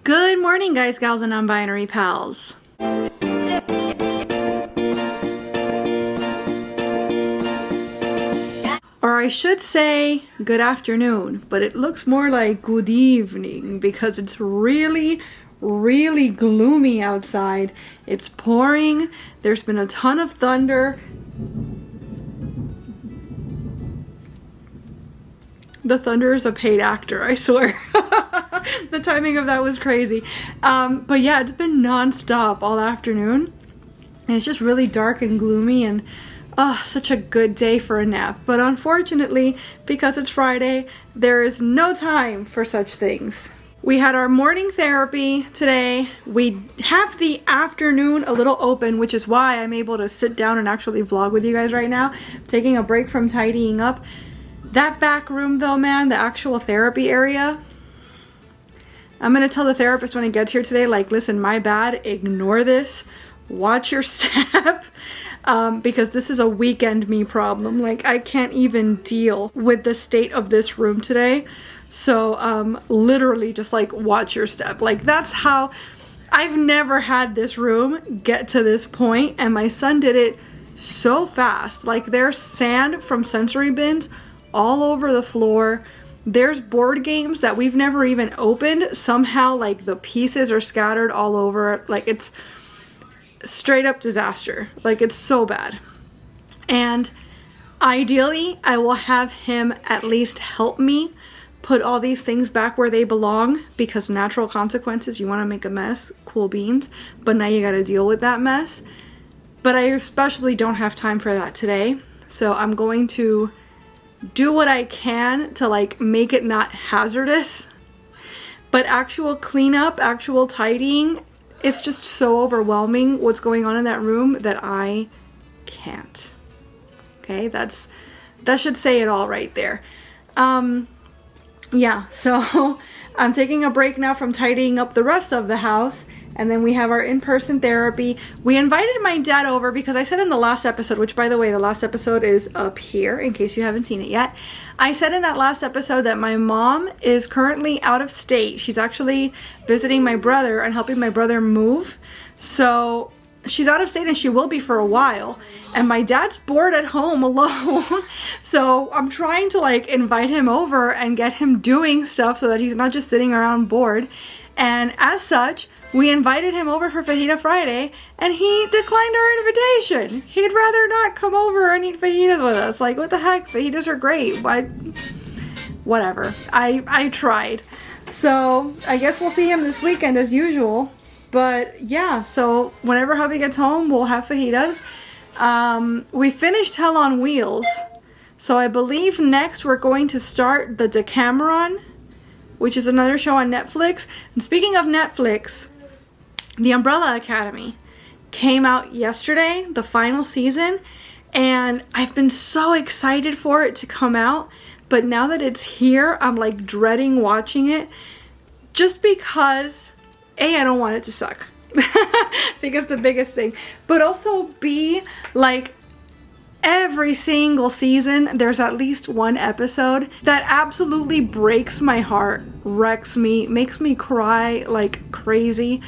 Good morning, guys, gals, and non-binary pals. Or I should say good afternoon, but it looks more like good evening because it's really gloomy outside. It's pouring. There's been a ton of thunder. The thunder is a paid actor, I swear. The timing of that was crazy. But yeah, it's been non-stop all afternoon. And it's just really dark and gloomy and such a good day for a nap. But unfortunately, because it's Friday, there is no time for such things. We had our morning therapy today. We have the afternoon a little open, which is why I'm able to sit down and actually vlog with you guys right now. Taking a break from tidying up. That back room though, man, the actual therapy area, I'm gonna tell the therapist when he gets here today, like, listen, my bad, ignore this, watch your step, because this is a weekend me problem. Like, I can't even deal with the state of this room today. So, literally just like, watch your step. Like, that's how, I've never had this room get to this point, and my son did it so fast. Like, there's sand from sensory bins all over the floor. There's board games that we've never even opened. Somehow, like, the pieces are scattered all over. Like, it's straight up disaster. Like, it's so bad. And ideally, I will have him at least help me put all these things back where they belong, because natural consequences, you want to make a mess, cool beans, but now you got to deal with that mess. But I especially don't have time for that today. So I'm going to do what I can to, like, make it not hazardous, but actual cleanup, actual tidying, it's just so overwhelming what's going on in that room that I can't. Okay, that should say it all right there. Yeah, so I'm taking a break now from tidying up the rest of the house. And then we have our in-person therapy. We invited my dad over because I said in the last episode, which, by the way, the last episode is up here in case you haven't seen it yet. I said in that last episode that my mom is currently out of state. She's actually visiting my brother and helping my brother move. So she's out of state and she will be for a while. And my dad's bored at home alone. So I'm trying to, like, invite him over and get him doing stuff so that he's not just sitting around bored. And as such, we invited him over for Fajita Friday, and he declined our invitation. He'd rather not come over and eat fajitas with us. Like, what the heck? Fajitas are great. Whatever. I tried. So, I guess we'll see him this weekend as usual. But, yeah. So, whenever hubby gets home, we'll have fajitas. We finished Hell on Wheels. So, I believe next we're going to start the Decameron, which is another show on Netflix. And speaking of Netflix, The Umbrella Academy came out yesterday, the final season, and I've been so excited for it to come out, but now that it's here, I'm, like, dreading watching it, just because, A, I don't want it to suck, because the biggest thing, but also B, like, every single season, there's at least one episode that absolutely breaks my heart, wrecks me, makes me cry like crazy.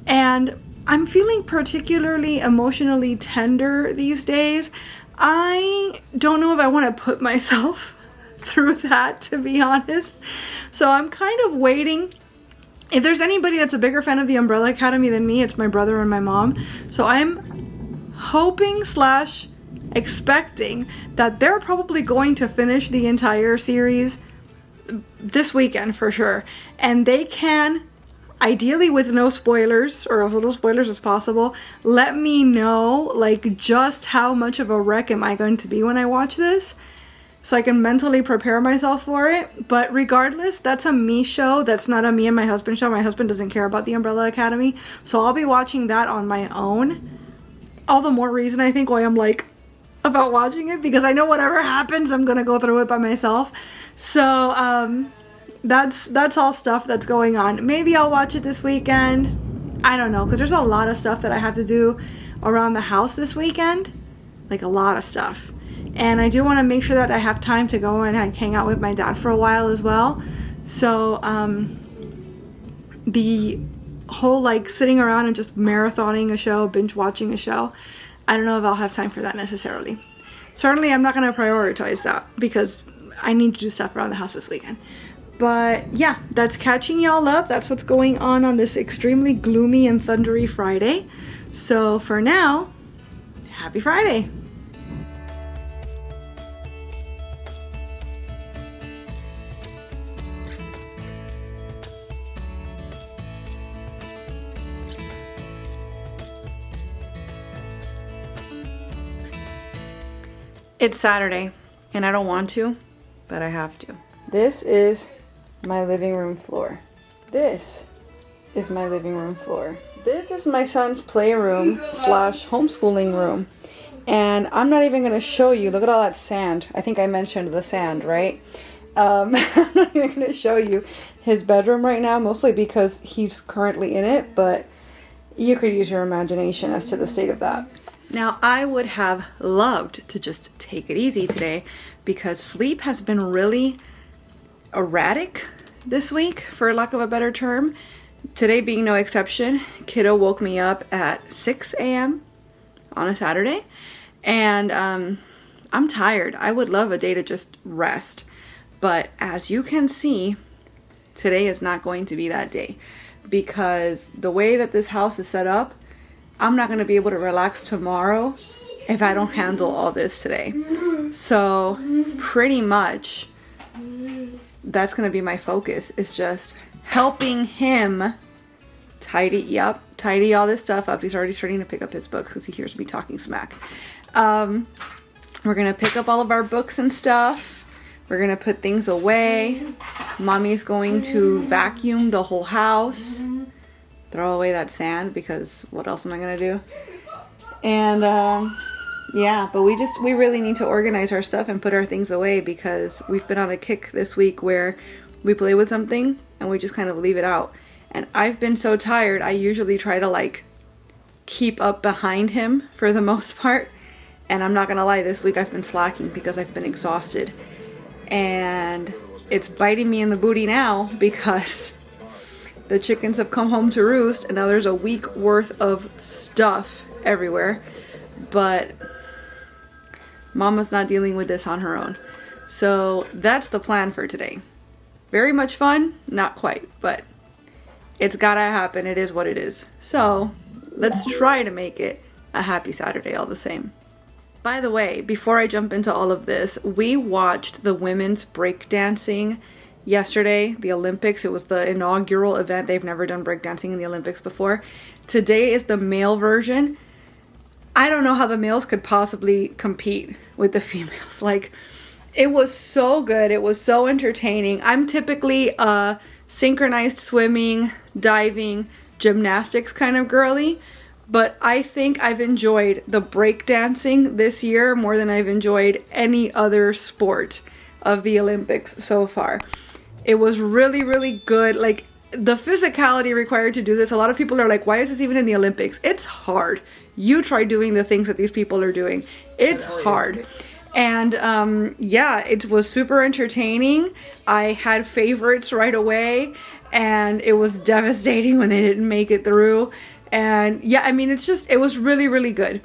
And I'm feeling particularly emotionally tender these days. I don't know if I want to put myself through that, to be honest. So I'm kind of waiting. If there's anybody that's a bigger fan of The Umbrella Academy than me, it's my brother and my mom. So I'm hoping / expecting that they're probably going to finish the entire series this weekend for sure, and they can, ideally with no spoilers or as little spoilers as possible, let me know, like, just how much of a wreck am I going to be when I watch this, so I can mentally prepare myself for it. But regardless, that's a me show. That's not a me and my husband show. My husband doesn't care about The Umbrella Academy, so I'll be watching that on my own. All the more reason, I think, why I'm, like, about watching it, because I know whatever happens, I'm gonna go through it by myself. So that's all stuff that's going on. Maybe I'll watch it this weekend. I don't know, because there's a lot of stuff that I have to do around the house this weekend, like a lot of stuff, and I do want to make sure that I have time to go and hang out with my dad for a while as well. So the whole like sitting around and just marathoning a show, binge watching a show, I don't know if I'll have time for that necessarily. Certainly I'm not going to prioritize that because I need to do stuff around the house this weekend. But yeah, that's catching y'all up. That's what's going on this extremely gloomy and thundery Friday. So for now, happy Friday. It's Saturday, and I don't want to, but I have to. This is my living room floor. This is my living room floor. This is my son's playroom slash homeschooling room. And I'm not even going to show you. Look at all that sand. I think I mentioned the sand, right? I'm not even going to show you his bedroom right now, mostly because he's currently in it, but you could use your imagination as to the state of that. Now, I would have loved to just take it easy today because sleep has been really erratic this week, for lack of a better term. Today being no exception. Kiddo woke me up at 6 a.m. on a Saturday, and I'm tired. I would love a day to just rest, but as you can see, today is not going to be that day because the way that this house is set up, I'm not going to be able to relax tomorrow if I don't handle all this today. So pretty much that's going to be my focus, is just helping him tidy all this stuff up. He's already starting to pick up his books because he hears me talking smack. We're going to pick up all of our books and stuff. We're going to put things away. Mommy's going to vacuum the whole house. Throw away that sand because what else am I gonna do? And yeah, but we really need to organize our stuff and put our things away because we've been on a kick this week where we play with something and we just kind of leave it out. And I've been so tired, I usually try to like keep up behind him for the most part. And I'm not gonna lie, this week I've been slacking because I've been exhausted. And it's biting me in the booty now because the chickens have come home to roost and now there's a week worth of stuff everywhere. But Mama's not dealing with this on her own. So that's the plan for today. Very much fun, not quite, but it's gotta happen. It is what it is. So let's try to make it a happy Saturday all the same. By the way, before I jump into all of this, we watched the women's breakdancing yesterday, the Olympics. It was the inaugural event. They've never done breakdancing in the Olympics before. Today is the male version. I don't know how the males could possibly compete with the females. Like, it was so good. It was so entertaining. I'm typically a synchronized swimming, diving, gymnastics kind of girly, but I think I've enjoyed the breakdancing this year more than I've enjoyed any other sport of the Olympics so far. It was really, really good. Like, the physicality required to do this, a lot of people are like, why is this even in the Olympics? It's hard. You try doing the things that these people are doing. It's hard. And yeah, it was super entertaining. I had favorites right away, and it was devastating when they didn't make it through. And yeah, I mean, it was really, really good.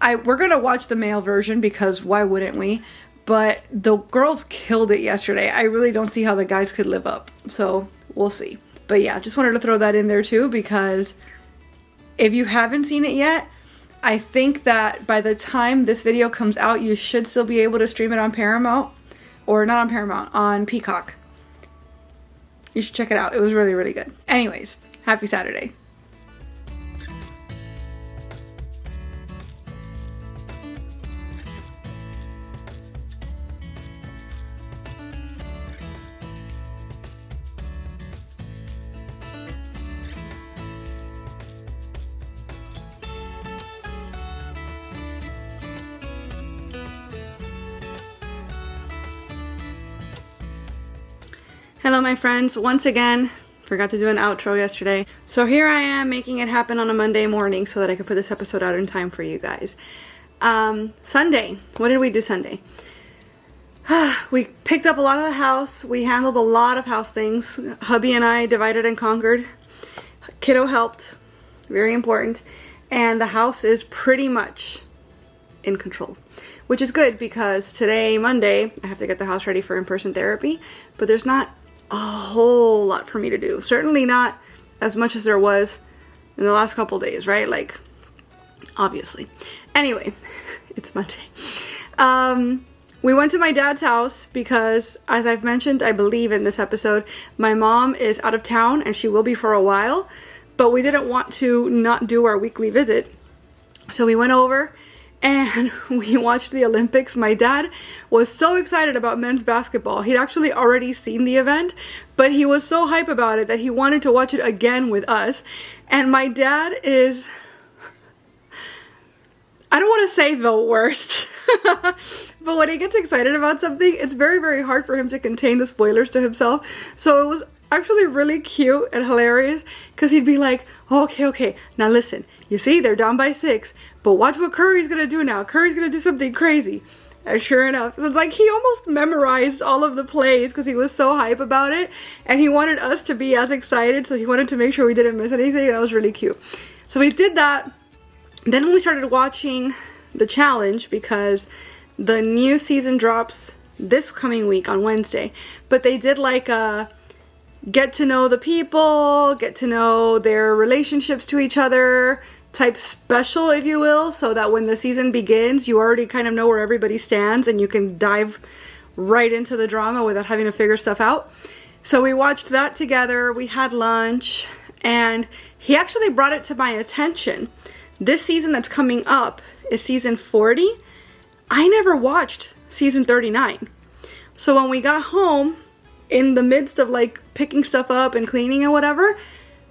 We're gonna watch the male version because why wouldn't we? But the girls killed it yesterday. I really don't see how the guys could live up. So we'll see. But yeah, just wanted to throw that in there too, because if you haven't seen it yet, I think that by the time this video comes out, you should still be able to stream it on Paramount. Or not on Paramount, on Peacock. You should check it out. It was really, really good. Anyways, happy Saturday. Hello my friends, once again, forgot to do an outro yesterday. So here I am making it happen on a Monday morning so that I could put this episode out in time for you guys. Sunday, what did we do Sunday? We picked up a lot of the house, we handled a lot of house things. Hubby and I divided and conquered. Kiddo helped, very important, and the house is pretty much in control, which is good because today, Monday, I have to get the house ready for in-person therapy, but there's not a whole lot for me to do. Certainly not as much as there was in the last couple days, right? Like, obviously. Anyway, it's Monday. We went to my dad's house because, as I've mentioned, I believe in this episode, my mom is out of town and she will be for a while, but we didn't want to not do our weekly visit. So we went over and we watched the Olympics. My dad was so excited about men's basketball. He'd actually already seen the event, but he was so hype about it that he wanted to watch it again with us. And my dad is, I don't want to say the worst, but when he gets excited about something, it's very, very hard for him to contain the spoilers to himself. So it was actually really cute and hilarious because he'd be like, okay, now listen, you see, they're down by 6, but watch what Curry's gonna do now. Curry's gonna do something crazy. And sure enough, so it's like he almost memorized all of the plays because he was so hype about it, and he wanted us to be as excited, so he wanted to make sure we didn't miss anything. That was really cute. So we did that. Then we started watching the challenge because the new season drops this coming week on Wednesday, but they did like a get to know the people, get to know their relationships to each other type special, if you will, so that when the season begins, you already kind of know where everybody stands and you can dive right into the drama without having to figure stuff out. So we watched that together, we had lunch, and he actually brought it to my attention. This season that's coming up is season 40. I never watched season 39. So when we got home, in the midst of like picking stuff up and cleaning and whatever,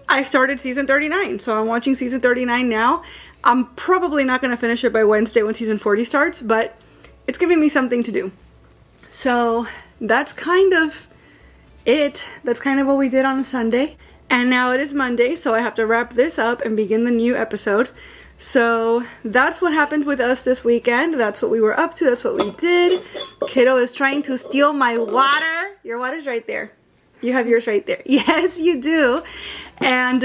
I started season 39. So I'm watching season 39 now. I'm probably not going to finish it by Wednesday when season 40 starts, but it's giving me something to do. So that's kind of it. That's kind of what we did on Sunday. And now it is Monday, so I have to wrap this up and begin the new episode. So that's what happened with us this weekend. That's what we were up to. That's what we did. Kiddo is trying to steal my water. Your water's right there. You have yours right there. Yes, you do. And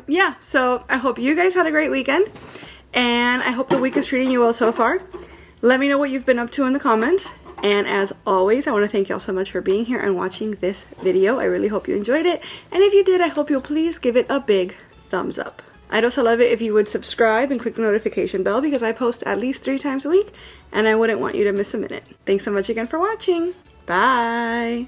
yeah, so I hope you guys had a great weekend. And I hope the week is treating you well so far. Let me know what you've been up to in the comments. And as always, I want to thank y'all so much for being here and watching this video. I really hope you enjoyed it. And if you did, I hope you'll please give it a big thumbs up. I'd also love it if you would subscribe and click the notification bell because I post at least 3 times a week and I wouldn't want you to miss a minute. Thanks so much again for watching. Bye.